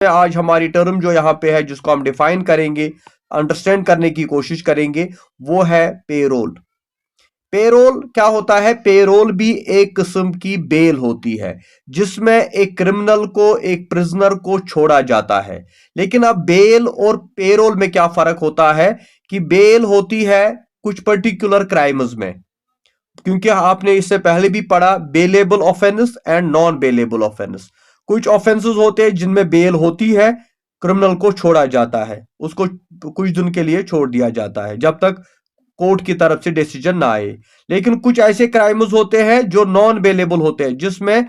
आज हमारी टर्म जो यहाँ पे है जिसको हम डिफाइन करेंगे, अंडरस्टैंड करने की कोशिश करेंगे, वो है पेरोल। पेरोल क्या होता है? पेरोल भी एक किस्म की बेल होती है जिसमें एक क्रिमिनल को, एक प्रिजनर को छोड़ा जाता है। लेकिन अब बेल और पेरोल में क्या फर्क होता है कि बेल होती है कुछ पर्टिकुलर क्राइम्स में, क्योंकि आपने इससे पहले भी पढ़ा bailable offence and non bailable offence. कुछ ऑफेंसेस होते हैं जिनमें बेल होती है, क्रिमिनल को छोड़ा जाता है, उसको कुछ दिन के लिए छोड़ दिया जाता है जब तक कोर्ट की तरफ से डिसीजन ना आए। लेकिन कुछ ऐसे क्राइम्स होते हैं जो नॉन बेलेबल होते हैं जिसमें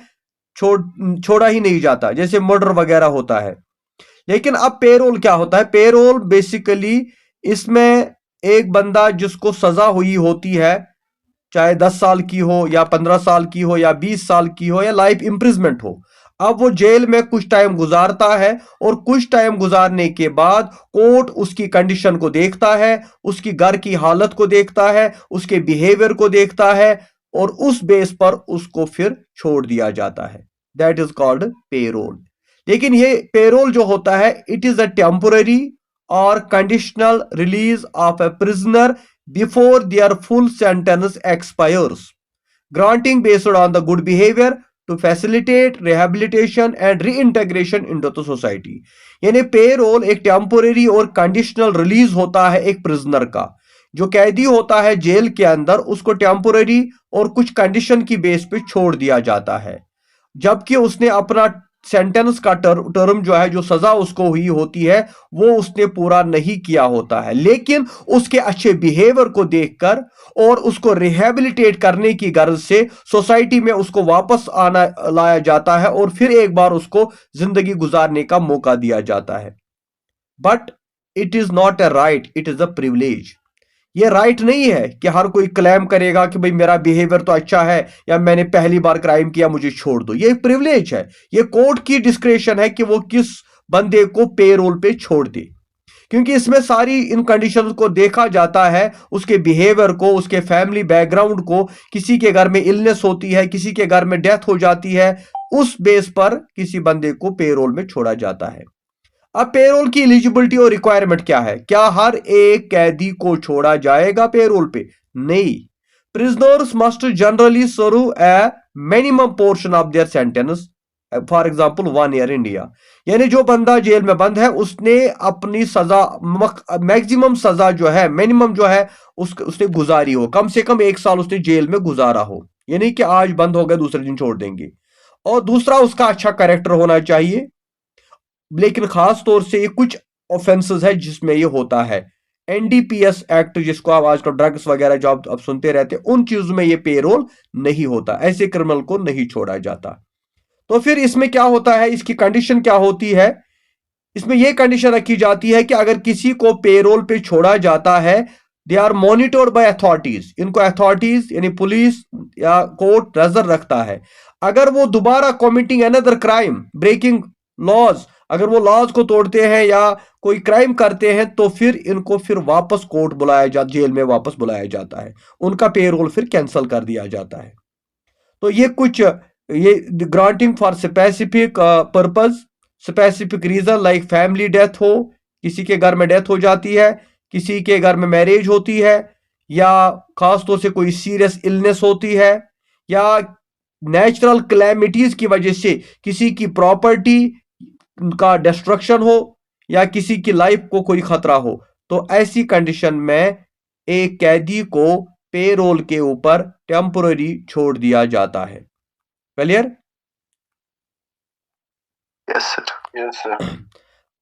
छोड़ा ही नहीं जाता, जैसे मर्डर वगैरह होता है। लेकिन अब पेरोल क्या होता है? पेरोल बेसिकली इसमें एक बंदा जिसको सजा हुई होती है, चाहे 10 साल की हो या 15 साल की हो या 20 साल की हो या लाइफ इंप्रिजमेंट हो, अब वो जेल में कुछ टाइम गुजारता है और कुछ टाइम गुजारने के बाद कोर्ट उसकी कंडीशन को देखता है, उसकी घर की हालत को देखता है, उसके बिहेवियर को देखता है और उस बेस पर उसको फिर छोड़ दिया जाता है। That is called payroll. लेकिन ये पेरोल जो होता है, इट इज अ टेम्पोररी और conditional release of A prisoner before their full sentence expires, granting based on the good behavior to facilitate rehabilitation and reintegration into the society। यानी payroll एक temporary और conditional release होता है एक prisoner का। जो कैदी होता है जेल के अंदर, उसको टेम्पोररी और कुछ कंडीशन की बेस पे छोड़ दिया जाता है, जबकि उसने अपना सेंटेंस का टर्म जो है, जो सजा उसको हुई होती है, वो उसने पूरा नहीं किया होता है। लेकिन उसके अच्छे बिहेवियर को देखकर और उसको रिहेबिलिटेट करने की गर्ज से सोसाइटी में उसको वापस आना लाया जाता है और फिर एक बार उसको जिंदगी गुजारने का मौका दिया जाता है। But it is not a right, it is a privilege. ये राइट नहीं है कि हर कोई क्लेम करेगा कि भाई मेरा बिहेवियर तो अच्छा है या मैंने पहली बार क्राइम किया, मुझे छोड़ दो। ये प्रिविलेज है, ये कोर्ट की डिस्क्रेशन है कि वो किस बंदे को पेरोल पे छोड़ दे, क्योंकि इसमें सारी इन कंडीशंस को देखा जाता है, उसके बिहेवियर को, उसके फैमिली बैकग्राउंड को। किसी के घर में इलनेस होती है, किसी के घर में डेथ हो जाती है, उस बेस पर किसी बंदे को पेरोल में छोड़ा जाता है। अब पेरोल की एलिजिबिलिटी और रिक्वायरमेंट क्या है? क्या हर एक कैदी को छोड़ा जाएगा पेरोल पे? नहीं। Prisoners must generally serve a minimum portion of their sentence, for example 1 year India. यानी जो बंदा जेल में बंद है, उसने अपनी सजा, मैक्सिमम सजा जो है, मिनिमम जो है, उसने गुजारी हो, कम से कम 1 साल उसने जेल में गुजारा हो। यानी कि आज बंद हो गया, दूसरे दिन छोड़ देंगे। और दूसरा, उसका अच्छा कैरेक्टर होना चाहिए। लेकिन खास तौर से ये कुछ ऑफेंसेस है जिसमें ये होता है। एनडीपीएस एक्ट, जिसको आप आजकल ड्रग्स वगैरह जो आप सुनते रहते हैं, उन चीजों में ये पेरोल नहीं होता, ऐसे क्रिमिनल को नहीं छोड़ा जाता। तो फिर इसमें क्या होता है, इसकी कंडीशन क्या होती है? इसमें यह कंडीशन रखी जाती है कि अगर किसी को पेरोल पे छोड़ा जाता है, they are monitored by authorities. इनको अथॉरिटीज यानी पुलिस या कोर्ट नजर रखता है। अगर वो दोबारा committing another crime, breaking laws, अगर वो लॉज को तोड़ते हैं या कोई क्राइम करते हैं, तो फिर इनको फिर वापस कोर्ट बुलाया जाता, जेल में वापस बुलाया जाता है, उनका पेरोल फिर कैंसिल कर दिया जाता है। तो ये कुछ, ये granting for specific purpose, specific reason, like family death हो, किसी के घर में डेथ हो जाती है, किसी के घर में मैरिज होती है, या खासतौर से कोई सीरियस इलनेस होती है, या नेचुरल क्लैमिटीज की वजह से किसी की प्रॉपर्टी का डिस्ट्रक्शन हो, या किसी की लाइफ को कोई खतरा हो, तो ऐसी कंडीशन में एक कैदी को पेरोल के ऊपर टेम्पोररी छोड़ दिया जाता है। Clear? Yes sir, yes sir.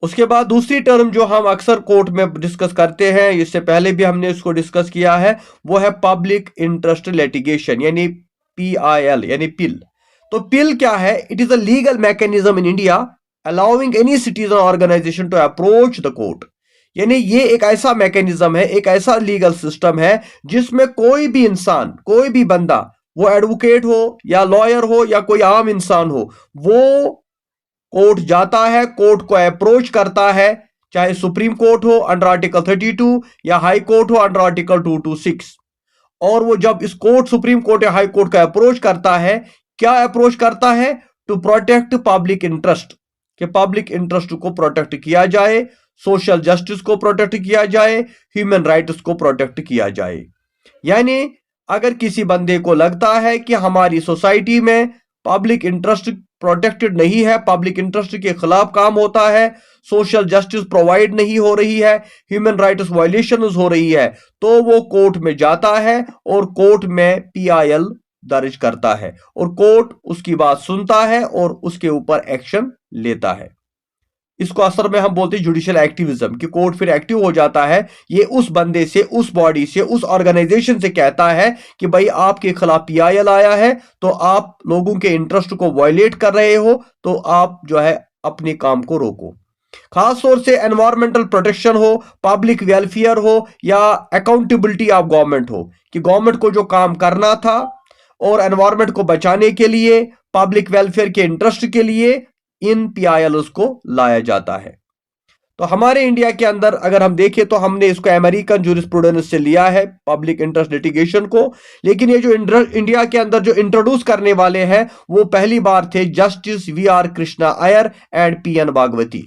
उसके बाद दूसरी टर्म जो हम अक्सर कोर्ट में डिस्कस करते हैं, इससे पहले भी हमने इसको डिस्कस किया है, वो है पब्लिक इंटरेस्ट लिटिगेशन, यानी PIL, यानी पिल। तो पिल क्या है? It is a legal mechanism in India allowing any citizen organisation to approach the court. यानी ये एक ऐसा मैकेनिज्म है, एक ऐसा लीगल सिस्टम है जिसमें कोई भी इंसान, कोई भी बंदा, वो एडवोकेट हो या लॉयर हो या कोई आम इंसान हो, वो कोर्ट जाता है, कोर्ट को अप्रोच करता है, चाहे सुप्रीम कोर्ट हो अंडर आर्टिकल 32 या हाई कोर्ट हो अंडर आर्टिकल 226। और वो जब इस कोर्ट, सुप्रीम कोर्ट या हाई कोर्ट का अप्रोच करता है, क्या अप्रोच करता है? टू प्रोटेक्ट पब्लिक इंटरेस्ट, कि पब्लिक इंटरेस्ट को प्रोटेक्ट किया जाए, सोशल जस्टिस को प्रोटेक्ट किया जाए, ह्यूमन राइट्स को प्रोटेक्ट किया जाए। यानी अगर किसी बंदे को लगता है कि हमारी सोसाइटी में पब्लिक इंटरेस्ट प्रोटेक्टेड नहीं है, पब्लिक इंटरेस्ट के खिलाफ काम होता है, सोशल जस्टिस प्रोवाइड नहीं हो रही है, ह्यूमन राइट्स वायलेशन हो रही है, तो वो कोर्ट में जाता है और कोर्ट में पीआईएल दर्ज करता है और कोर्ट उसकी बात सुनता है और उसके ऊपर एक्शन लेता है। इसको असल में हम बोलते हैं जुडिशियल एक्टिविज्म, कि कोर्ट फिर एक्टिव हो जाता है। ये उस बंदे से, उस बॉडी से, उस ऑर्गेनाइजेशन से कहता है कि भाई आपके खिलाफ पीआईएल आया है, तो आप लोगों के इंटरेस्ट को वायलेट कर रहे हो, तो आप जो है अपने काम को रोको। खास तौर से एनवायरमेंटल प्रोटेक्शन हो, पब्लिक वेलफेयर हो या अकाउंटेबिलिटी ऑफ गवर्नमेंट हो, कि गवर्नमेंट को जो काम करना था और एनवायरमेंट को बचाने के लिए, पब्लिक वेलफेयर के इंटरेस्ट के लिए इन पीआईएल्स को लाया जाता है। तो हमारे इंडिया के अंदर अगर हम देखें तो हमने इसको अमेरिकन जूरिस्प्रूडेंस से लिया है, पब्लिक इंटरेस्ट लिटिगेशन को। लेकिन ये जो इंडिया के अंदर जो इंट्रोड्यूस करने वाले हैं वो पहली बार थे justice V R. Krishna Iyer and P N. Bhagwati.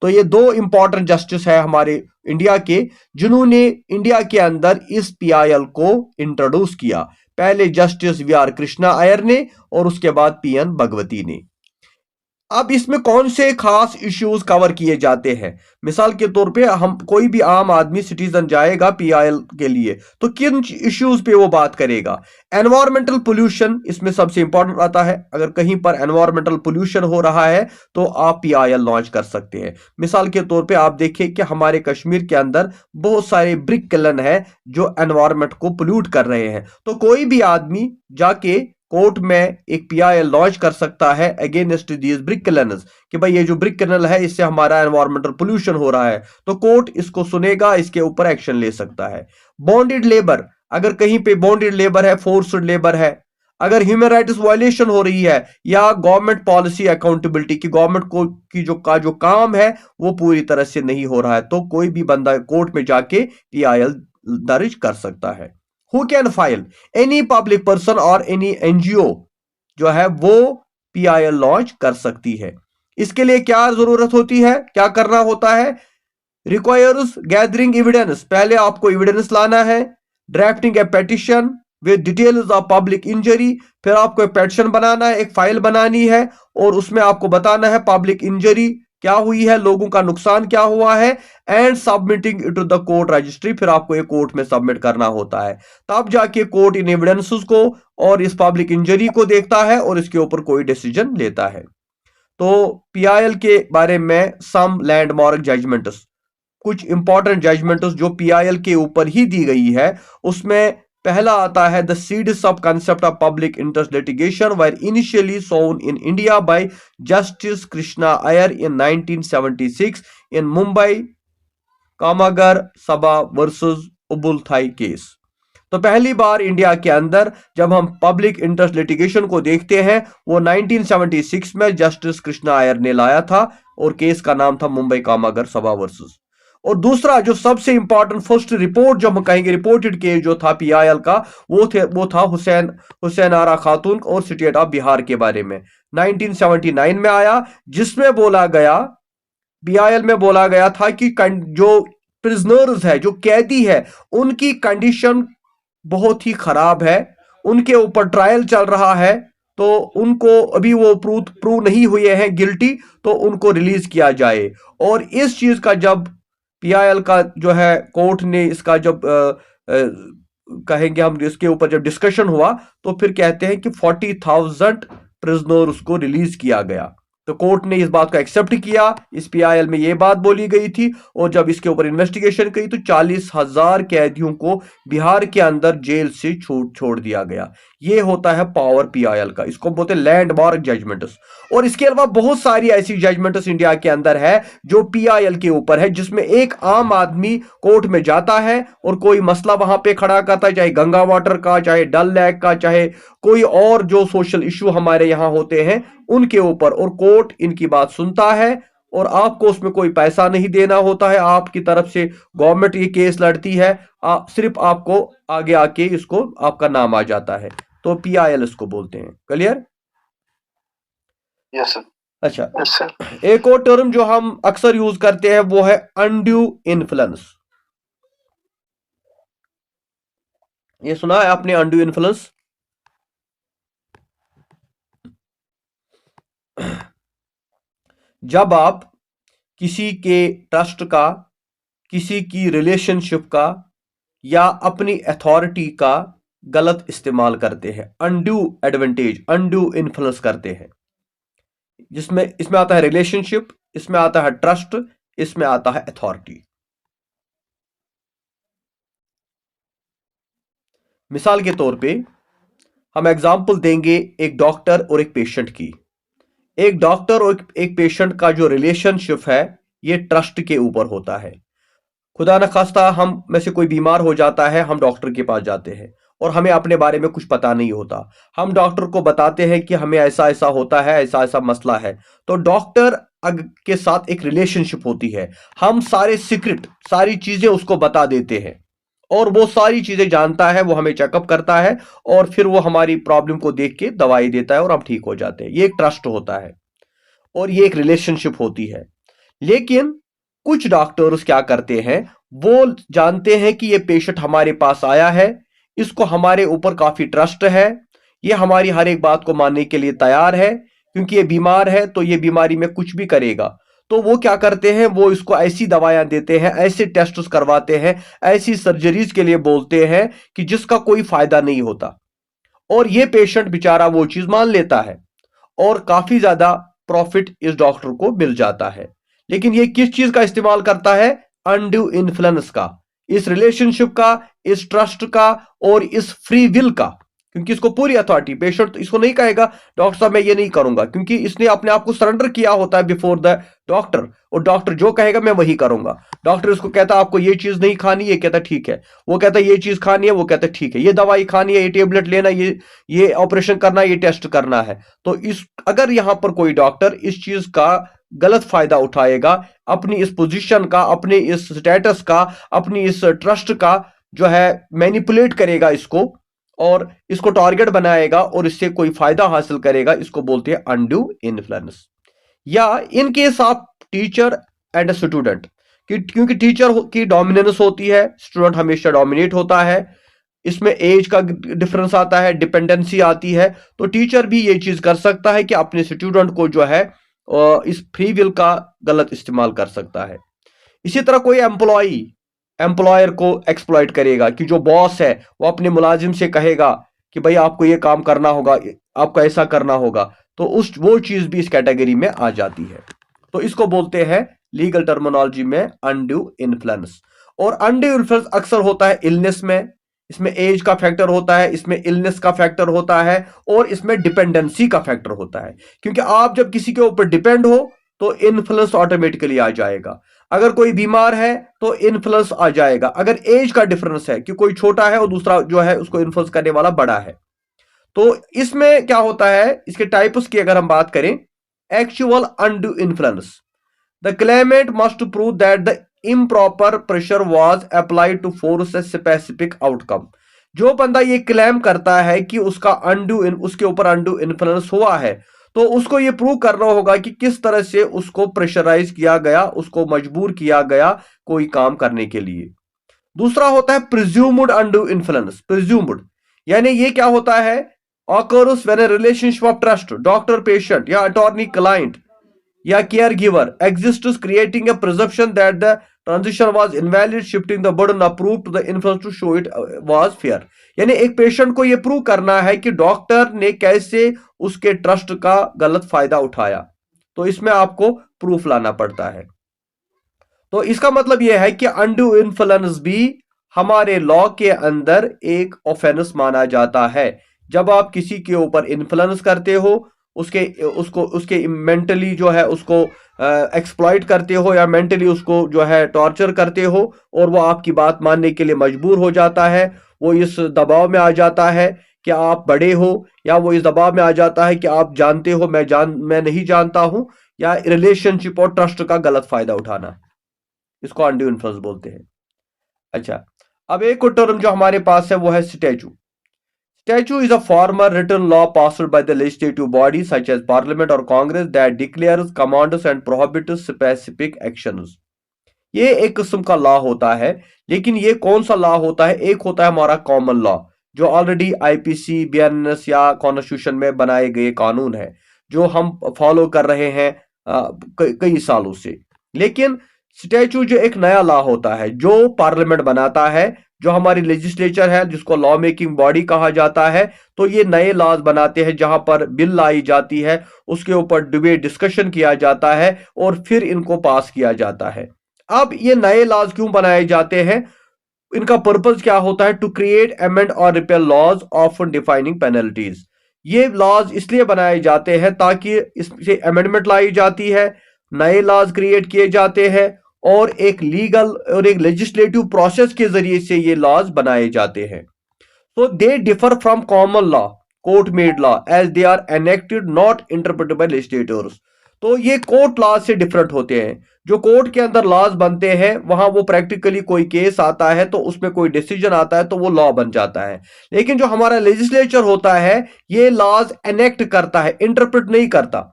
तो ये दो इंपॉर्टेंट जस्टिस है हमारे इंडिया के, जिन्होंने इंडिया के अंदर इस पीआईएल को इंट्रोड्यूस किया। पहले जस्टिस वी.आर. कृष्णा अय्यर ने और उसके बाद पी.एन. भागवती ने। अब इसमें कौन से खास इश्यूज कवर किए जाते हैं? मिसाल के तौर पे हम कोई भी आम आदमी सिटीजन जाएगा पीआईएल के लिए तो किन इश्यूज पे वो बात करेगा? एनवायरमेंटल पोल्यूशन इसमें सबसे इंपॉर्टेंट आता है। अगर कहीं पर एनवायरमेंटल पोल्यूशन हो रहा है तो आप पीआईएल लॉन्च कर सकते हैं। मिसाल के तौर पे आप देखिए कि हमारे कश्मीर के अंदर बहुत सारे ब्रिक किलन है जो एनवायरमेंट को पोल्यूट कर रहे हैं, तो कोई भी आदमी जाके कोर्ट में एक पीआईएल लॉन्च कर सकता है अगेंस्ट दीज ब्रिक किलर्स, कि भाई ये जो ब्रिक किलर है इससे हमारा एनवायरमेंटल पोल्यूशन हो रहा है, तो कोर्ट इसको सुनेगा, इसके ऊपर एक्शन ले सकता है। बॉन्डेड लेबर, अगर कहीं पे बॉन्डेड लेबर है, फोर्स्ड लेबर है, अगर ह्यूमन राइट्स वायलेशन हो रही है या गवर्नमेंट पॉलिसी अकाउंटेबिलिटी की गवर्नमेंट को की जो काम है वो पूरी तरह से नहीं हो रहा है, तो कोई भी बंदा कोर्ट में जाके पीआईएल दर्ज कर सकता है। Who can file? Any public person or any NGO जो है वो पीआईएल लॉन्च कर सकती है। इसके लिए क्या जरूरत होती है, क्या करना होता है? रिक्वायर्स गैदरिंग एविडेंस, पहले आपको एविडेंस लाना है। Drafting A petition with details of public injury, फिर आपको एक पेटिशन बनाना है, एक फाइल बनानी है और उसमें आपको बताना है पब्लिक इंजरी क्या हुई है, लोगों का नुकसान क्या हुआ है, and submitting it to the court registry, फिर आपको एक कोर्ट में सबमिट करना होता है। तब जाके कोर्ट इन एविडेंसेस को और इस पब्लिक इंजरी को देखता है और इसके ऊपर कोई डिसीजन लेता है। तो पीआईएल के बारे में सम लैंडमार्क जजमेंट्स, कुछ इंपॉर्टेंट जजमेंट्स जो पीआईएल के ऊपर ही दी गई है, उसमें पहला आता है the seeds of concept of public interest litigation were initially sown in India by justice Krishna Iyer in 1976 in Mumbai Kamgar Sabha versus उबुल-थाई case. तो पहली बार इंडिया के अंदर जब हम पब्लिक इंटरेस्ट लिटिगेशन को देखते हैं वो 1976 में जस्टिस कृष्णा अय्यर ने लाया था और केस का नाम था मुंबई कामागर सभा वर्सेस। और दूसरा जो सबसे इंपॉर्टेंट फर्स्ट रिपोर्ट जो हम कहेंगे रिपोर्टेड केस जो था पीआईएल का, वो था हुसैन आरा खातून और स्टेट ऑफ बिहार के बारे में, 1979 में आया, जिसमें बोला गया, पीआईएल में बोला गया था कि जो प्रिजनर्स है, जो कैदी है, उनकी कंडीशन बहुत ही खराब है, उनके ऊपर ट्रायल चल रहा है, तो उनको अभी वो प्रूव नहीं हुए हैं गिल्टी, तो उनको रिलीज किया जाए। और इस चीज का जब पीआईएल का जो है कोर्ट ने इसका जब कहेंगे हम इसके ऊपर जब डिस्कशन हुआ तो फिर कहते हैं कि 40,000 प्रिजनर्स को रिलीज किया गया। तो कोर्ट ने इस बात को एक्सेप्ट किया, इस पीआईएल में यह बात बोली गई थी, और जब इसके ऊपर इन्वेस्टिगेशन की तो 40,000 कैदियों को बिहार के अंदर जेल से छोड़ दिया गया। ये होता है पावर पीआईएल का, इसको बोलते हैं लैंडमार्क जजमेंट्स। और इसके अलावा बहुत सारी ऐसी जजमेंट्स इंडिया के अंदर है जो पीआईएल के ऊपर है, जिसमें एक आम आदमी कोर्ट में जाता है और कोई मसला वहां पे खड़ा करता है, चाहे गंगा वाटर का, चाहे डल लेक का, चाहे कोई और जो सोशल इशू हमारे यहाँ होते हैं उनके ऊपर, और कोर्ट इनकी बात सुनता है और आपको उसमें कोई पैसा नहीं देना होता है, आपकी तरफ से गवर्नमेंट ये केस लड़ती है, सिर्फ आपको आगे आके इसको आपका नाम आ जाता है, तो पीआईएल इसको बोलते हैं। क्लियर? Yes, sir. अच्छा, Yes, sir. एक और टर्म जो हम अक्सर यूज करते हैं वो है अनड्यू इन्फ्लुएंस। ये सुना है आपने अनड्यू इन्फ्लुएंस? जब आप किसी के ट्रस्ट का, किसी की रिलेशनशिप का या अपनी अथॉरिटी का गलत इस्तेमाल करते हैं, अनड्यू एडवांटेज, अनड्यू इन्फ्लुएंस करते हैं, जिसमें इसमें आता है रिलेशनशिप, इसमें आता है ट्रस्ट, इसमें आता है अथॉरिटी। मिसाल के तौर पे हम एग्जाम्पल देंगे एक डॉक्टर और एक पेशेंट की। एक डॉक्टर और एक पेशेंट का जो रिलेशनशिप है ये ट्रस्ट के ऊपर होता है। खुदा न खास्ता हम में से कोई बीमार हो जाता है, हम डॉक्टर के पास जाते हैं और हमें अपने बारे में कुछ पता नहीं होता। हम डॉक्टर को बताते हैं कि हमें ऐसा ऐसा होता है, ऐसा ऐसा मसला है। तो डॉक्टर के साथ एक रिलेशनशिप होती है, हम सारे सीक्रेट, सारी चीजें उसको बता देते हैं और वो सारी चीजें जानता है, वो हमें चेकअप करता है और फिर वो हमारी प्रॉब्लम को देख के दवाई देता है और हम ठीक हो जाते हैं। ये एक ट्रस्ट होता है और ये एक रिलेशनशिप होती है। लेकिन कुछ डॉक्टर्स क्या करते हैं, वो जानते हैं कि ये पेशेंट हमारे पास आया है, इसको हमारे ऊपर काफी ट्रस्ट है, ये हमारी हर एक बात को मानने के लिए तैयार है, क्योंकि ये बीमार है तो ये बीमारी में कुछ भी करेगा। तो वो क्या करते हैं, वो इसको ऐसी दवाइयां देते हैं, ऐसे टेस्ट करवाते हैं, ऐसी सर्जरीज के लिए बोलते हैं कि जिसका कोई फायदा नहीं होता। और ये पेशेंट बेचारा वो चीज मान लेता है और काफी ज्यादा प्रॉफिट इस डॉक्टर को मिल जाता है। लेकिन ये किस चीज का इस्तेमाल करता है? अनड्यू इन्फ्लुएंस का, इस रिलेशनशिप का, इस ट्रस्ट का और इस फ्री विल का। क्योंकि इसको पूरी अथॉरिटी, पेशेंट तो इसको नहीं कहेगा डॉक्टर साहब मैं ये नहीं करूंगा, क्योंकि इसने अपने आप को सरेंडर किया होता है बिफोर द डॉक्टर, और डॉक्टर जो कहेगा मैं वही करूंगा। डॉक्टर इसको कहता है आपको ये चीज नहीं खानी, ये कहता ठीक है। वो कहता है ये चीज खानी है, वो कहता है ठीक है। ये दवाई खानी है, ये टेबलेट लेना, ये ऑपरेशन करना, ये टेस्ट करना है। तो इस अगर यहां पर कोई डॉक्टर इस चीज का गलत फायदा उठाएगा, अपनी इस पोजीशन का, अपने इस स्टेटस का, अपनी इस ट्रस्ट का जो है मैनिपुलेट करेगा इसको और इसको टारगेट बनाएगा और इससे कोई फायदा हासिल करेगा, इसको बोलते हैं अनड्यू इन्फ्लुएंस। या इन केस आप टीचर एंड स्टूडेंट, क्योंकि टीचर की डोमिनेंस होती है, स्टूडेंट हमेशा डोमिनेट होता है, इसमें एज का डिफरेंस आता है, डिपेंडेंसी आती है। तो टीचर भी ये चीज कर सकता है कि अपने स्टूडेंट को जो है इस फ्री विल का गलत इस्तेमाल कर सकता है। इसी तरह कोई एम्प्लॉयर को एक्सप्लॉइट करेगा कि जो बॉस है वो अपने मुलाजिम से कहेगा कि भाई आपको ये काम करना होगा, आपको ऐसा करना होगा। तो उस वो चीज भी इस कैटेगरी में आ जाती है। तो इसको बोलते हैं लीगल टर्मिनोलॉजी में अनड्यू इन्फ्लुएंस। और अनड्यू इन्फ्लुएंस अक्सर होता है इलनेस में, इसमें एज का फैक्टर होता है, इसमें इलनेस का फैक्टर होता है और इसमें डिपेंडेंसी का फैक्टर होता है। क्योंकि आप जब किसी के ऊपर डिपेंड हो तो इन्फ्लुएंस ऑटोमेटिकली आ जाएगा। अगर कोई बीमार है तो इन्फ्लुएंस आ जाएगा। अगर एज का डिफरेंस है कि कोई छोटा है और दूसरा जो है उसको इन्फ्लुएंस करने वाला बड़ा है, तो इसमें क्या होता है, इसके टाइप्स की अगर हम बात करें, actual undue influence, the claimant must prove that the improper pressure was applied to force a specific outcome. जो बंदा ये क्लेम करता है कि उसके ऊपर अनड्यू इन्फ्लुएंस हुआ है, तो उसको ये प्रूव करना होगा कि किस तरह से उसको प्रेशराइज किया गया, उसको मजबूर किया गया कोई काम करने के लिए। दूसरा होता है प्रिज्यूम्ड अनड्यू इन्फ्लुएंस। प्रिज्यूम्ड यानी ये क्या होता है, occurs when a relationship of trust, doctor patient या अटॉर्नी क्लाइंट या care giver exists, creating a presumption that the transition was invalid, shifting the burden of proof to the influence to show it was fair। यानी एक patient को यह prove करना है कि doctor ने कैसे उसके ट्रस्ट का गलत फायदा उठाया, तो इसमें आपको प्रूफ लाना पड़ता है। तो इसका मतलब यह है कि अनड्यू इन्फ्लुएंस भी हमारे लॉ के अंदर एक ऑफेंस माना जाता है। जब आप किसी के ऊपर इन्फ्लुएंस करते हो, उसके मेंटली जो है उसको एक्सप्लॉइट करते हो या मेंटली उसको जो है टॉर्चर करते हो और वो आपकी बात मानने के लिए मजबूर हो जाता है, वो इस दबाव में आ जाता है कि आप बड़े हो, या वो इस दबाव में आ जाता है कि आप जानते हो मैं नहीं जानता हूं, या रिलेशनशिप और ट्रस्ट का गलत फायदा उठाना, इसको अनड्यू इन्फ्लुएंस बोलते हैं। अच्छा, अब एक और टर्म जो हमारे पास है वो है statue. Statute is a formal written law passed by the legislative body such as Parliament or Congress that declares, commands and prohibits specific actions. ये एक किस्म का लॉ होता है, लेकिन ये कौन सा लॉ होता है? एक होता है हमारा कॉमन लॉ, जो ऑलरेडी आईपीसी, बीएनएस या कॉन्स्टिट्यूशन में बनाए गए कानून है, जो हम फॉलो कर रहे हैं कई सालों से। लेकिन स्टैच्यूट जो एक नया लॉ होता है, जो पार्लियामेंट बनाता है, जो हमारी लेजिस्लेचर है, जिसको लॉ मेकिंग बॉडी कहा जाता है, तो ये नए लॉज बनाते हैं जहां पर बिल लाई जाती है, उसके ऊपर डिबेट डिस्कशन किया जाता है और फिर इनको पास किया जाता है। अब ये नए लॉज क्यों बनाए जाते हैं? इनका पर्पस क्या होता है? टू क्रिएट, अमेंड और repeal laws of defining penalties. ये लॉज इसलिए बनाए जाते हैं ताकि इससे अमेंडमेंट लाई जाती है, नए लॉज क्रिएट किए जाते हैं और एक लीगल और एक लेजिस्लेटिव प्रोसेस के जरिए से ये लॉज बनाए जाते हैं। So they differ from common law, court made law, as they are enacted not interpreted by legislators. तो ये कोर्ट लॉज से डिफरेंट होते हैं। जो कोर्ट के अंदर लॉज बनते हैं, वहां वो प्रैक्टिकली कोई केस आता है तो उसमें कोई डिसीजन आता है तो वो लॉ बन जाता है। लेकिन जो हमारा लेजिस्लेचर होता है, ये लॉज एनेक्ट करता है, इंटरप्रेट नहीं करता।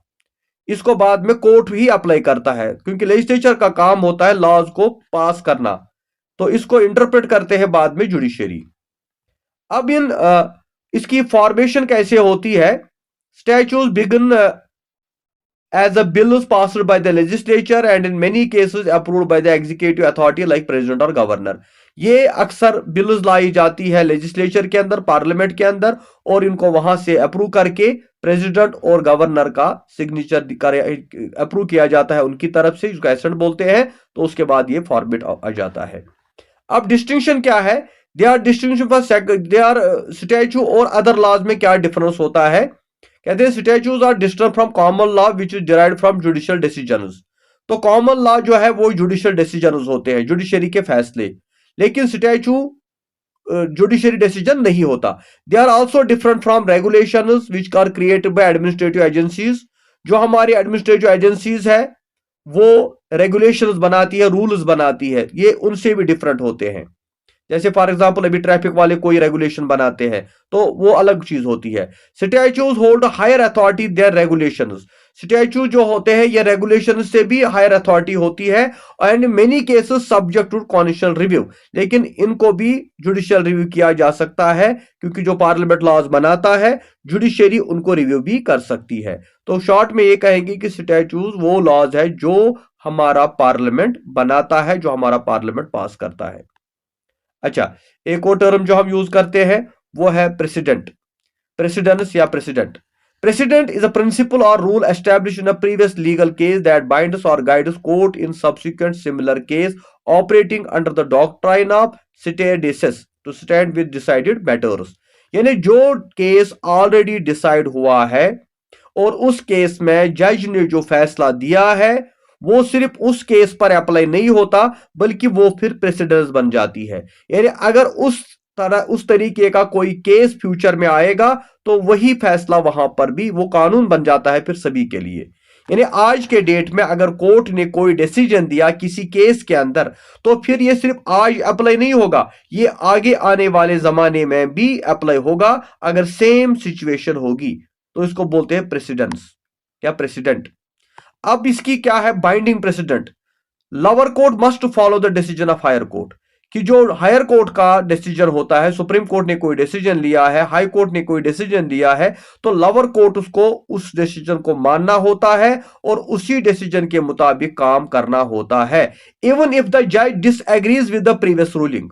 इसको बाद में कोर्ट ही अप्लाई करता है, क्योंकि लेजिस्लेचर का काम होता है लॉज को पास करना, तो इसको इंटरप्रेट करते हैं बाद में जुडिशरी। अब इसकी फॉर्मेशन कैसे होती है? Statute begin as a bills passed by the legislature and in many cases approved by the executive authority like president और गवर्नर। ये अक्सर बिल्स लाई जाती है लेजिस्लेचर के अंदर, पार्लियामेंट के अंदर, और इनको वहां से अप्रूव करके प्रेसिडेंट और गवर्नर का सिग्नेचर अप्रूव किया जाता है उनकी तरफ से, जिसको एसेंट बोलते हैं। तो उसके बाद ये फॉर्मेट आ जाता है। अब डिस्टिंक्शन क्या है? They are distinction for they are statute और अदर लॉज में क्या डिफरेंस होता है? कहते हैं statutes are distinct from common law which is derived from judicial decisions. तो कॉमन लॉ जो है वो जुडिशियल डिसीजंस होते हैं, जुडिशरी के फैसले, लेकिन स्टैच्यू जुडिशरी डिसीजन नहीं होता। They are also different from regulations which are created by administrative agencies. जो हमारी एडमिनिस्ट्रेटिव एजेंसीज है वो रेगुलेशंस बनाती है, रूल्स बनाती है, ये उनसे भी डिफरेंट होते हैं। जैसे फॉर एग्जांपल अभी ट्रैफिक वाले कोई रेगुलेशन बनाते हैं तो वो अलग चीज होती है। Statutes hold higher authority there regulations. Statute जो होते हैं ये रेगुलेशन से भी हायर अथॉरिटी होती है and many cases subject to constitutional review. लेकिन इनको भी जुडिशियल रिव्यू किया जा सकता है, क्योंकि जो पार्लियामेंट लॉज बनाता है, जुडिशरी उनको रिव्यू भी कर सकती है। तो शॉर्ट में ये कहेंगे कि स्टैच्यूज वो लॉज है जो हमारा पार्लियामेंट बनाता है, जो हमारा पार्लियामेंट पास करता है। अच्छा, एक और टर्म जो हम यूज करते हैं वो है प्रेसिडेंट, प्रेसिडेंस या precedent. Precedent is a principle or rule establish in a previous legal case that binds or guides court in subsequent similar case operating under the doctrine of stare decisis to stand with decided matters. यानी जो case already decide हुआ है और उस case में जज ने जो फैसला दिया है वो सिर्फ उस केस पर अप्लाई नहीं होता, बल्कि वो फिर प्रेसिडेंस बन जाती है। यानी अगर उस तरीके का कोई केस फ्यूचर में आएगा तो वही फैसला वहां पर भी वो कानून बन जाता है फिर सभी के लिए। यानी आज के डेट में अगर कोर्ट ने कोई डिसीजन दिया किसी केस के अंदर, तो फिर ये सिर्फ आज अप्लाई नहीं होगा, ये आगे आने वाले जमाने में भी अप्लाई होगा अगर सेम सिचुएशन होगी। तो इसको बोलते हैं प्रेसिडेंस या प्रेसिडेंट। अब इसकी क्या है binding precedent? Lower court must follow the decision of higher court, कि जो हायर कोर्ट का डिसीजन होता है, सुप्रीम कोर्ट ने कोई डिसीजन लिया है, हाई कोर्ट ने कोई डिसीजन दिया है, तो लोअर कोर्ट उसको उस डिसीजन को मानना होता है और उसी डिसीजन के मुताबिक काम करना होता है। इवन इफ द जज disagrees with the previous ruling.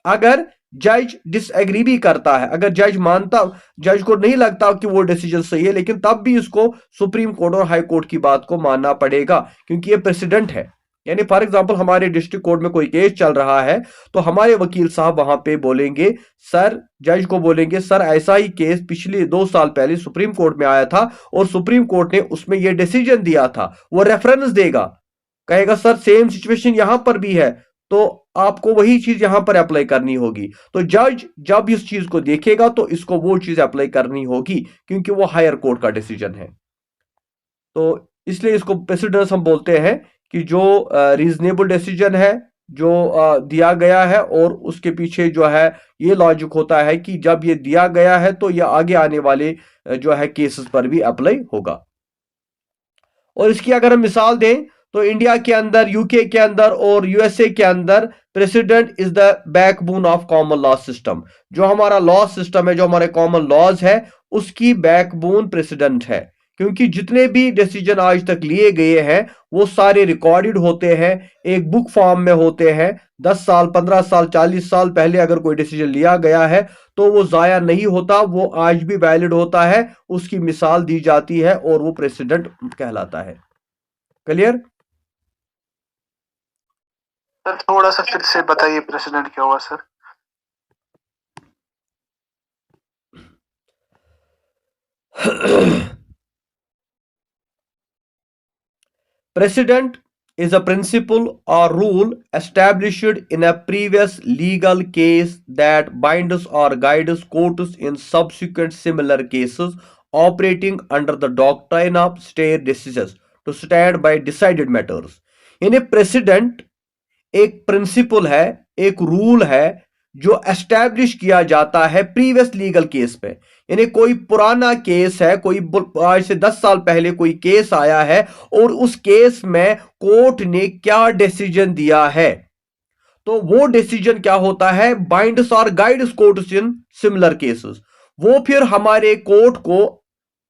अगर जज डिसएग्री भी करता है, अगर जज को नहीं लगता कि वो डिसीजन सही है, लेकिन तब भी इसको सुप्रीम कोर्ट और हाई कोर्ट की बात को मानना पड़ेगा, क्योंकि ये प्रेसिडेंट है। यानी फॉर एग्जांपल हमारे डिस्ट्रिक्ट कोर्ट में कोई केस चल रहा है तो हमारे वकील साहब वहां पे बोलेंगे, सर, जज को बोलेंगे, सर ऐसा ही केस पिछले 2 साल पहले सुप्रीम कोर्ट में आया था और सुप्रीम कोर्ट ने उसमें यह डिसीजन दिया था। वो रेफरेंस देगा, कहेगा सर सेम सिचुएशन यहां पर भी है, तो आपको वही चीज यहां पर अप्लाई करनी होगी। तो जज जब इस चीज को देखेगा तो इसको वो चीज अप्लाई करनी होगी, क्योंकि वो हायर कोर्ट का डिसीजन है। तो इसलिए इसको प्रेसिडेंस हम बोलते हैं कि जो रीजनेबल डिसीजन है, जो दिया गया है, और उसके पीछे जो है ये लॉजिक होता है कि जब ये दिया गया है तो ये आगे आने वाले जो है केसेस पर भी अप्लाई होगा। और इसकी अगर हम मिसाल दें तो इंडिया के अंदर, यूके के अंदर और यूएसए के अंदर president is the backbone of common law system. जो हमारा लॉ सिस्टम है, जो हमारे कॉमन लॉज है, उसकी बैकबोन प्रेसिडेंट है, क्योंकि जितने भी डिसीजन आज तक लिए गए हैं वो सारे रिकॉर्डेड होते हैं, एक बुक फॉर्म में होते हैं। 10 साल, 15 साल, 40 साल पहले अगर कोई डिसीजन लिया गया है तो वो जाया नहीं होता, वो आज भी वैलिड होता है, उसकी मिसाल दी जाती है और वो प्रेसिडेंट कहलाता है। क्लियर? सर थोड़ा सा फिर से बताइए, प्रेसिडेंट क्या हुआ sir? Precedent is a principle or rule established in a previous legal case that binds or guides courts in subsequent similar cases, operating under the doctrine of stare decisis to stand by decided matters. यानी president एक principal है, एक rule है जो establish किया जाता है previous legal case पे। यानी कोई पुराना केस है, कोई आज से 10 साल पहले कोई केस आया है और उस केस में कोर्ट ने क्या डिसीजन दिया है, तो वो डिसीजन क्या होता है, binds or guides courts in similar cases. वो फिर हमारे कोर्ट को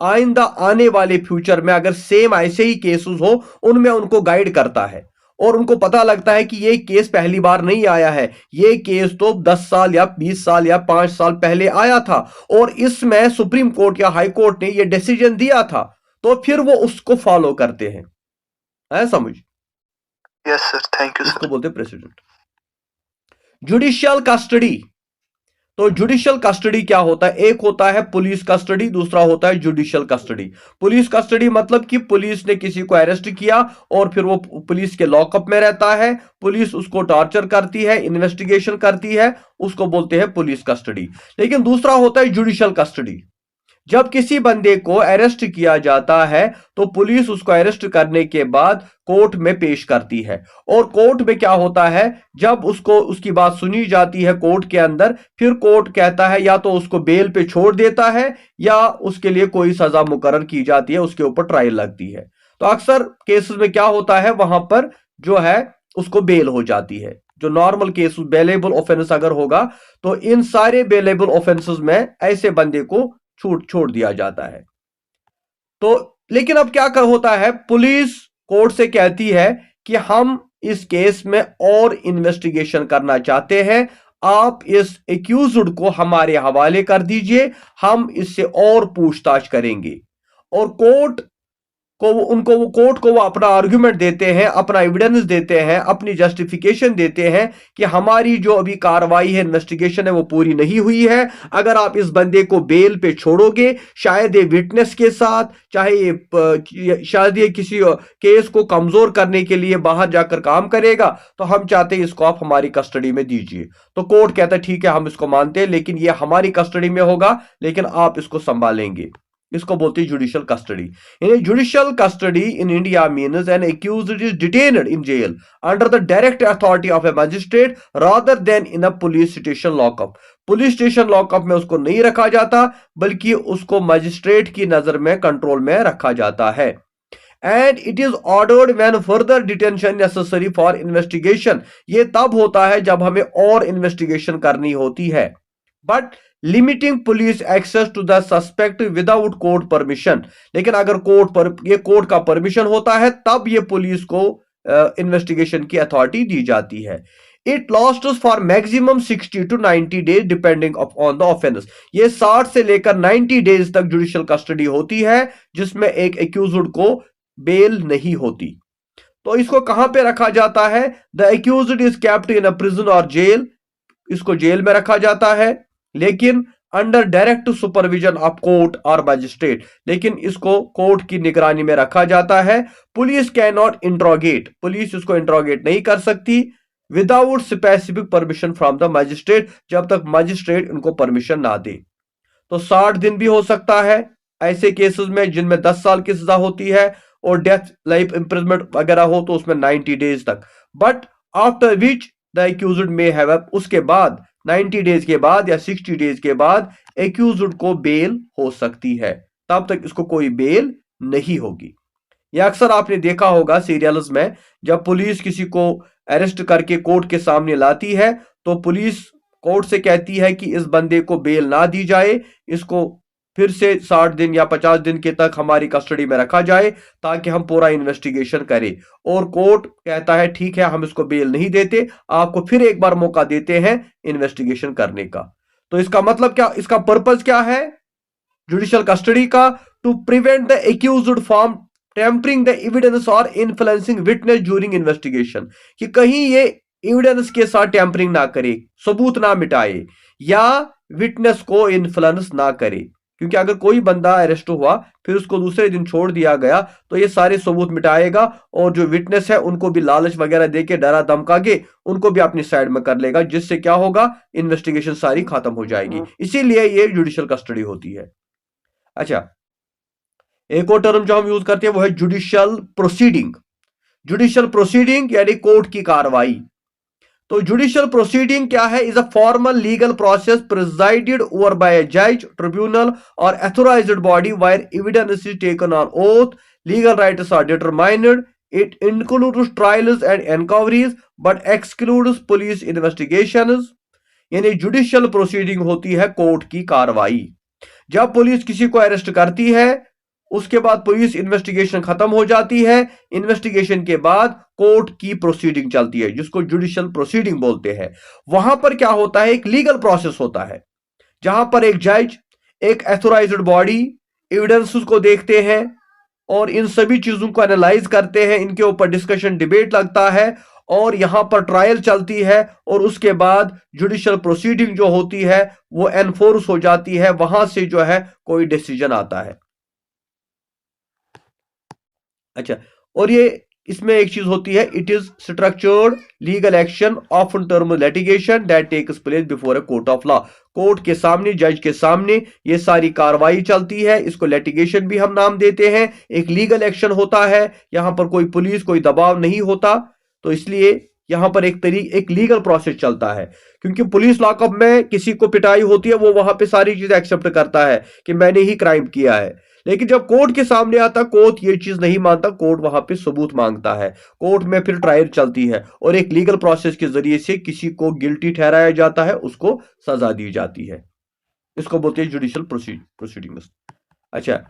आइंदा आने वाले फ्यूचर में अगर सेम ऐसे ही केसेस हो उनमें उनको गाइड करता है, और उनको पता लगता है कि ये केस पहली बार नहीं आया है, ये केस तो 10 साल या 20 साल या 5 साल पहले आया था और इसमें सुप्रीम कोर्ट या हाई कोर्ट ने ये डिसीजन दिया था, तो फिर वो उसको फॉलो करते हैं। है समझ? यस सर, थैंक यू इसको सर। बोलते प्रेसिडेंट। जुडिशियल कस्टडी, तो जुडिशियल कस्टडी क्या होता है? एक होता है पुलिस कस्टडी, दूसरा होता है जुडिशियल कस्टडी। पुलिस कस्टडी मतलब कि पुलिस ने किसी को अरेस्ट किया और फिर वो पुलिस के लॉकअप में रहता है, पुलिस उसको टॉर्चर करती है, इन्वेस्टिगेशन करती है, उसको बोलते हैं पुलिस कस्टडी। लेकिन दूसरा होता है जुडिशियल कस्टडी। जब किसी बंदे को अरेस्ट किया जाता है तो पुलिस उसको अरेस्ट करने के बाद कोर्ट में पेश करती है, और कोर्ट में क्या होता है, जब उसको उसकी बात सुनी जाती है कोर्ट के अंदर, फिर कोर्ट कहता है या तो उसको बेल पे छोड़ देता है या उसके लिए कोई सजा मुकर्रर की जाती है, उसके ऊपर ट्रायल लगती है। तो अक्सर केसेस में क्या होता है, वहां पर जो है उसको बेल हो जाती है। जो नॉर्मल केस बेलेबल ऑफेंस अगर होगा तो इन सारे बेलेबल ऑफेंसेस में ऐसे बंदे को छोड़ दिया जाता है। तो लेकिन अब क्या होता है, पुलिस कोर्ट से कहती है कि हम इस केस में और इन्वेस्टिगेशन करना चाहते हैं, आप इस एक्यूज्ड को हमारे हवाले कर दीजिए, हम इससे और पूछताछ करेंगे। और कोर्ट को वो कोर्ट को वो अपना आर्गुमेंट देते हैं, अपना एविडेंस देते हैं, अपनी जस्टिफिकेशन देते हैं कि हमारी जो अभी कार्रवाई है, इन्वेस्टिगेशन है, वो पूरी नहीं हुई है। अगर आप इस बंदे को बेल पे छोड़ोगे, शायद ये विटनेस के साथ, चाहे ये शायद ये किसी केस को कमजोर करने के लिए बाहर जाकर काम करेगा, तो हम चाहते हैं इसको आप हमारी कस्टडी में दीजिए। तो कोर्ट कहता है ठीक है, हम इसको मानते हैं, लेकिन ये हमारी कस्टडी में होगा, लेकिन आप इसको संभालेंगे। इसको बोलते हैं जुडिशियल कस्टडी। यानी judicial custody in India means an accused is detained in jail under the direct authority of a magistrate rather than in a police station lockup. Police station lockup में उसको नहीं रखा जाता, बल्कि उसको मजिस्ट्रेट की नजर में, कंट्रोल में रखा जाता है। And it is ordered when further detention necessary for investigation. ये तब होता है जब हमें और इन्वेस्टिगेशन करनी होती है, but limiting police access to the suspect without court permission. लेकिन अगर कोर्ट का परमिशन होता है तब ये पुलिस को इन्वेस्टिगेशन की अथॉरिटी दी जाती है। It lasts for maximum 60 to 90 days depending on the offence. ये 60 से लेकर 90 डेज तक जुडिशियल कस्टडी होती है, जिसमें एक एक्यूज्ड को बेल नहीं होती। तो इसको कहां पे रखा जाता है? The accused is kept in a prison और जेल। इसको जेल में रखा जाता है, लेकिन under direct supervision of court और मजिस्ट्रेट। लेकिन इसको कोर्ट की निगरानी में रखा जाता है। Police can not interrogate, police इसको इंट्रोगेट नहीं कर सकती without specific permission from the magistrate, जब तक मजिस्ट्रेट इनको परमिशन ना दे। तो 60 दिन भी हो सकता है ऐसे केसेस में जिनमें 10 साल की सजा होती है, और डेथ लाइफ इंप्रिजमेंट वगैरह हो तो उसमें 90 डेज तक। But after which the accused may have, उसके बाद 90 डेज के बाद या 60 डेज के बाद एक्यूज्ड को बेल हो सकती है, तब तक इसको कोई बेल नहीं होगी। यह अक्सर आपने देखा होगा सीरियल्स में, जब पुलिस किसी को अरेस्ट करके कोर्ट के सामने लाती है तो पुलिस कोर्ट से कहती है कि इस बंदे को बेल ना दी जाए, इसको फिर से 60 दिन या 50 दिन के तक हमारी कस्टडी में रखा जाए ताकि हम पूरा इन्वेस्टिगेशन करें। और कोर्ट कहता है ठीक है, हम इसको बेल नहीं देते, आपको फिर एक बार मौका देते हैं इन्वेस्टिगेशन करने का। तो इसका मतलब क्या, इसका पर्पज क्या है जुडिशियल कस्टडी का? To prevent the accused from tampering the evidence और इन्फ्लुएंसिंग विटनेस ड्यूरिंग इन्वेस्टिगेशन, कि कहीं ये एविडेंस के साथ टेम्परिंग ना करे, सबूत ना मिटाए या विटनेस को इन्फ्लुएंस ना करे। क्योंकि अगर कोई बंदा अरेस्ट हुआ फिर उसको दूसरे दिन छोड़ दिया गया तो ये सारे सबूत मिटाएगा और जो विटनेस है उनको भी लालच वगैरह देके डरा धमका के उनको भी अपनी साइड में कर लेगा, जिससे क्या होगा, इन्वेस्टिगेशन सारी खत्म हो जाएगी। इसीलिए ये जुडिशियल कस्टडी होती है। अच्छा, एक और टर्म जो हम यूज करते हैं वो है जुडिशियल प्रोसीडिंग। जुडिशियल प्रोसीडिंग यानी कोर्ट की कार्रवाई। तो जुडिशियल प्रोसीडिंग क्या है? Is a formal legal process presided over by a जज, tribunal or authorized body where evidence is taken on oath, legal rights are determined, it includes trials and enquiries but excludes police investigations. यानी judicial proceeding होती है court की कार्रवाई। जब police किसी को arrest करती है उसके बाद पुलिस इन्वेस्टिगेशन खत्म हो जाती है, इन्वेस्टिगेशन के बाद कोर्ट की प्रोसीडिंग चलती है जिसको जुडिशियल प्रोसीडिंग बोलते हैं। वहां पर क्या होता है, एक लीगल प्रोसेस होता है जहां पर एक जज, एक एथोराइज्ड बॉडी एविडेंसेस को देखते हैं और इन सभी चीजों को एनालाइज करते हैं, इनके ऊपर डिस्कशन डिबेट लगता है और यहां पर ट्रायल चलती है और उसके बाद जुडिशियल प्रोसीडिंग जो होती है वो एनफोर्स हो जाती है, वहां से जो है कोई डिसीजन आता है। अच्छा, और ये इसमें एक चीज होती है, it is structured legal action of term litigation that takes place before a court of law. Court के सामने, जज के सामने ये सारी कार्रवाई चलती है, इसको लिटिगेशन भी हम नाम देते हैं। एक लीगल एक्शन होता है, यहां पर कोई पुलिस, कोई दबाव नहीं होता, तो इसलिए यहां पर एक लीगल प्रोसेस चलता है। क्योंकि पुलिस लॉकअप में किसी को पिटाई होती है, वो वहां पे सारी चीजें एक्सेप्ट करता है कि मैंने ही क्राइम किया है, लेकिन जब कोर्ट के सामने आता, कोर्ट ये चीज नहीं मानता, कोर्ट वहां पे सबूत मांगता है, कोर्ट में फिर ट्रायल चलती है और एक लीगल प्रोसेस के जरिए से किसी को गिल्टी ठहराया जाता है, उसको सजा दी जाती है। इसको बोलते हैं जुडिशियल प्रोसीडिंग्स। अच्छा,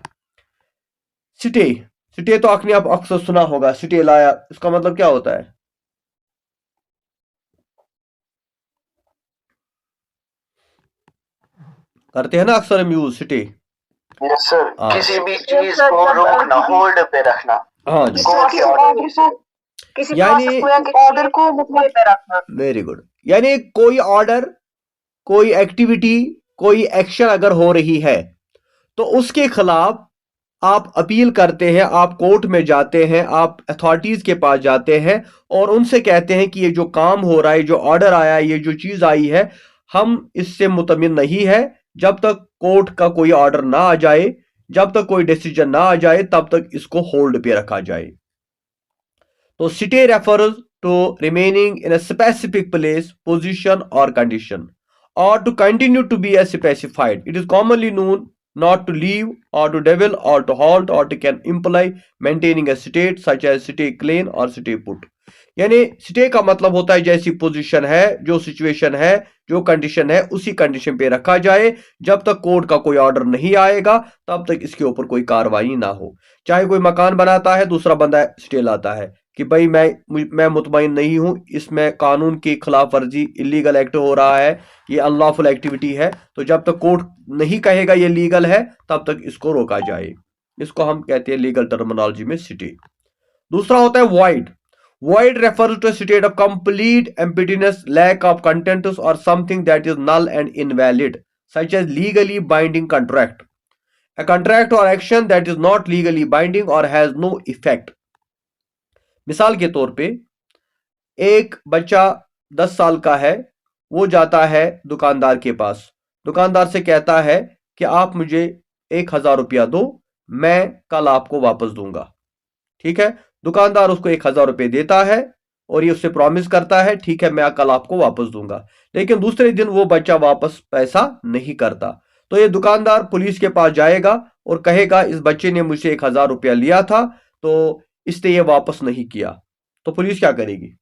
स्टे। स्टे तो आपने आप अक्सर सुना होगा, स्टे लाया, इसका मतलब क्या होता है? करते हैं ना अक्सर हम यूज स्टे। यस सर, हाँ किसी भी चीज को रोकना, होल्ड पे रखना। हाँ जी, कोर्ट के ऑर्डर, किसी यानी ऑर्डर को मतलब पे रखना। Very good. यानी कोई ऑर्डर, कोई एक्टिविटी, कोई एक्शन अगर हो रही है तो उसके खिलाफ आप अपील करते हैं, आप कोर्ट में जाते हैं, आप अथॉरिटीज के पास जाते हैं और उनसे कहते हैं कि ये जो काम हो रहा है, जो ऑर्डर आया है, ये जो चीज आई है, हम इससे मुतमिन नहीं है। जब तक कोर्ट का कोई ऑर्डर ना आ जाए, जब तक कोई डिसीजन ना आ जाए, तब तक इसको होल्ड पे रखा जाए। तो stay refers to remaining in a specific place, position और condition or to continue to be as specified. It is commonly known not to leave or to devil or to halt or to can imply maintaining a state such as stay clean or stay put. यानी stay का मतलब होता है जैसी position है, जो situation है, जो कंडीशन है, उसी कंडीशन पे रखा जाए। जब तक कोर्ट का कोई ऑर्डर नहीं आएगा तब तक इसके ऊपर कोई कार्रवाई ना हो। चाहे कोई मकान बनाता है, दूसरा बंदा स्टे लाता है कि भाई मैं मुतमईन नहीं हूं, इसमें कानून की खिलाफ वर्जी, इलीगल एक्ट हो रहा है, ये अनलॉफुल एक्टिविटी है, तो जब तक कोर्ट नहीं कहेगा ये लीगल है तब तक इसको रोका जाए। इसको हम कहते हैं लीगल टर्मिनोलॉजी में स्टे। दूसरा होता है void. Void refers to state of complete emptiness, lack of contents or something that is null and invalid, such as legally binding contract, a contract or action that is not legally binding or has no effect. मिसाल के तौर पे एक बच्चा 10 साल का है, वो जाता है दुकानदार के पास, दुकानदार से कहता है कि आप मुझे 1000 रुपया दो, मैं कल आपको वापस दूंगा। ठीक है, दुकानदार उसको 1000 रुपये देता है, और ये उससे प्रॉमिस करता है ठीक है मैं कल आपको वापस दूंगा, लेकिन दूसरे दिन वो बच्चा वापस पैसा नहीं करता। तो ये दुकानदार पुलिस के पास जाएगा और कहेगा इस बच्चे ने मुझसे 1,000 रुपया लिया था तो इसने ये वापस नहीं किया। तो पुलिस क्या करेगी?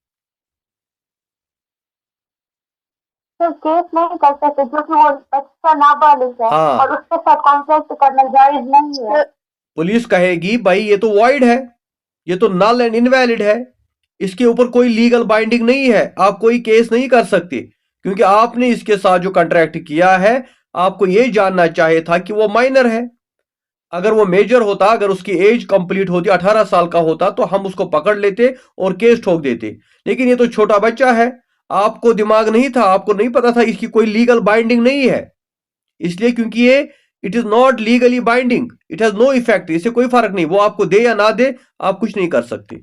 सर केस नहीं कर सकते क्योंकि वो बच्चा नाबालिग है हाँ। और उसके साथ कॉन्ट्रैक्ट करना जायज नहीं है। पुलिस कहेगी भाई ये तो वॉइड है, ये तो नल एंड इनवैलिड है, इसके ऊपर कोई लीगल बाइंडिंग नहीं है, आप कोई केस नहीं कर सकते क्योंकि आपने इसके साथ जो कॉन्ट्रैक्ट किया है आपको ये जानना चाहिए था कि वो माइनर है। अगर वो मेजर होता, अगर उसकी एज कंप्लीट होती 18 साल का होता तो हम उसको पकड़ लेते और केस ठोक देते, लेकिन ये तो छोटा बच्चा है, आपको दिमाग नहीं था, आपको नहीं पता था इसकी कोई लीगल बाइंडिंग नहीं है, इसलिए क्योंकि ये it is not legally binding, it has no effect, इससे कोई फर्क नहीं, वो आपको दे या ना दे आप कुछ नहीं कर सकते।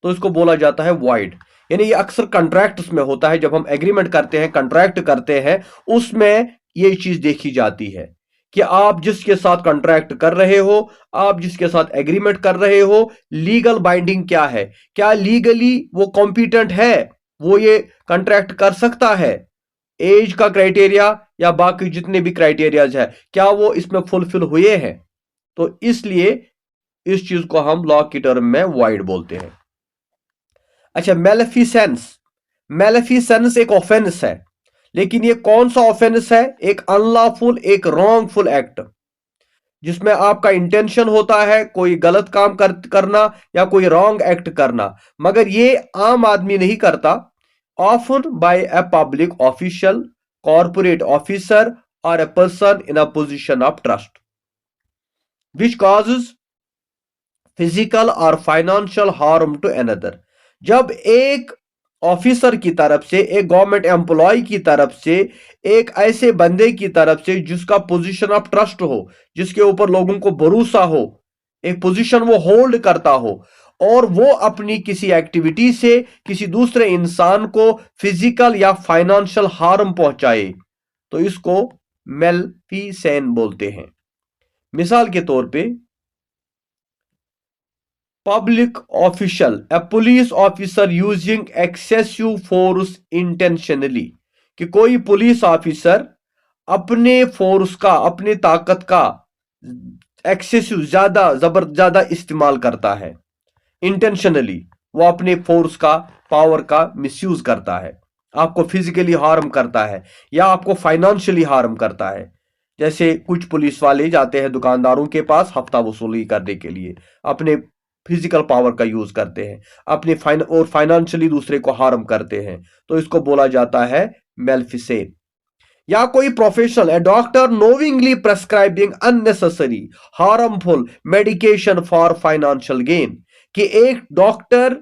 तो इसको बोला जाता है वॉइड। यानी ये अक्सर कॉन्ट्रैक्ट्स में होता है, जब हम एग्रीमेंट करते हैं, कॉन्ट्रैक्ट करते हैं, उसमें ये चीज देखी जाती है कि आप जिसके साथ कॉन्ट्रैक्ट कर रहे हो, आप जिसके साथ एग्रीमेंट कर रहे हो, लीगल बाइंडिंग क्या है, क्या लीगली वो कॉम्पिटेंट है, वो ये कॉन्ट्रैक्ट कर सकता है, एज का क्राइटेरिया या बाकी जितने भी क्राइटेरियाज है क्या वो इसमें फुलफिल हुए हैं। तो इसलिए इस चीज को हम लॉ की टर्म में वाइड बोलते हैं। अच्छा, मेलेफिसेंस, मेलेफिसेंस एक ऑफेंस है, लेकिन ये कौन सा ऑफेंस है? एक अनलॉफुल, एक रॉन्गफुल एक्ट, जिसमें आपका इंटेंशन होता है कोई गलत काम करना या कोई रॉन्ग एक्ट करना, मगर ये आम आदमी नहीं करता, often by a public official, corporate officer or a person in a position of trust, which causes physical or financial harm to another। जब एक ऑफिसर की तरफ से, एक गवर्नमेंट एम्प्लॉय की तरफ से, एक ऐसे बंदे की तरफ से जिसका पोजीशन ऑफ ट्रस्ट हो, जिसके ऊपर लोगों को भरोसा हो, एक पोजीशन वो होल्ड करता हो, और वो अपनी किसी एक्टिविटी से किसी दूसरे इंसान को फिजिकल या फाइनेंशियल हार्म पहुंचाए, तो इसको मेलेफिसेंस बोलते हैं। मिसाल के तौर पे public official, a police officer using excessive force intentionally, कि कोई पुलिस ऑफिसर अपने फोर्स का, अपने ताकत का एक्सेसिव, ज्यादा इस्तेमाल करता है, इंटेंशनली वो अपने फोर्स का, पावर का मिसयूज करता है, आपको फिजिकली हार्म करता है या आपको फाइनेंशियली हार्म करता है। जैसे कुछ पुलिस वाले जाते हैं दुकानदारों के पास हफ्ता वसूली करने के लिए, अपने फिजिकल पावर का यूज करते हैं, अपने और फाइनेंशियली दूसरे को हार्म करते हैं, तो इसको बोला जाता है मेलेफिसेंस। या कोई professional, a doctor knowingly prescribing unnecessary harmful medication for financial gain, कि एक डॉक्टर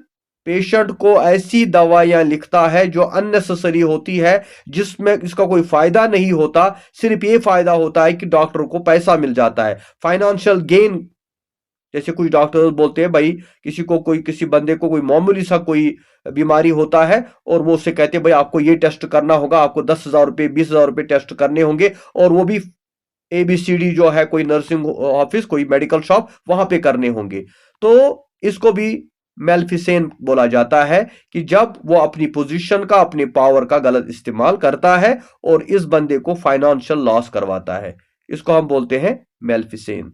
पेशेंट को ऐसी दवाइयां लिखता है जो अननेसेसरी होती है, जिसमें इसका कोई फायदा नहीं होता, सिर्फ ये फायदा होता है कि डॉक्टर को पैसा मिल जाता है, फाइनेंशियल गेन। जैसे कुछ डॉक्टर बोलते हैं भाई किसी को, कोई किसी बंदे को कोई मामूली सा कोई बीमारी होता है और वो उससे कहते हैं भाई आपको ये टेस्ट करना होगा, आपको 10,000 रुपये 20,000 रुपये टेस्ट करने होंगे, और वो भी ABCD जो है कोई नर्सिंग ऑफिस, कोई मेडिकल शॉप, वहां पे करने होंगे। तो इसको भी मेलेफिसेंस बोला जाता है कि जब वो अपनी पोजीशन का, अपनी पावर का गलत इस्तेमाल करता है और इस बंदे को फाइनेंशियल लॉस करवाता है, इसको हम बोलते हैं मेलेफिसेंस।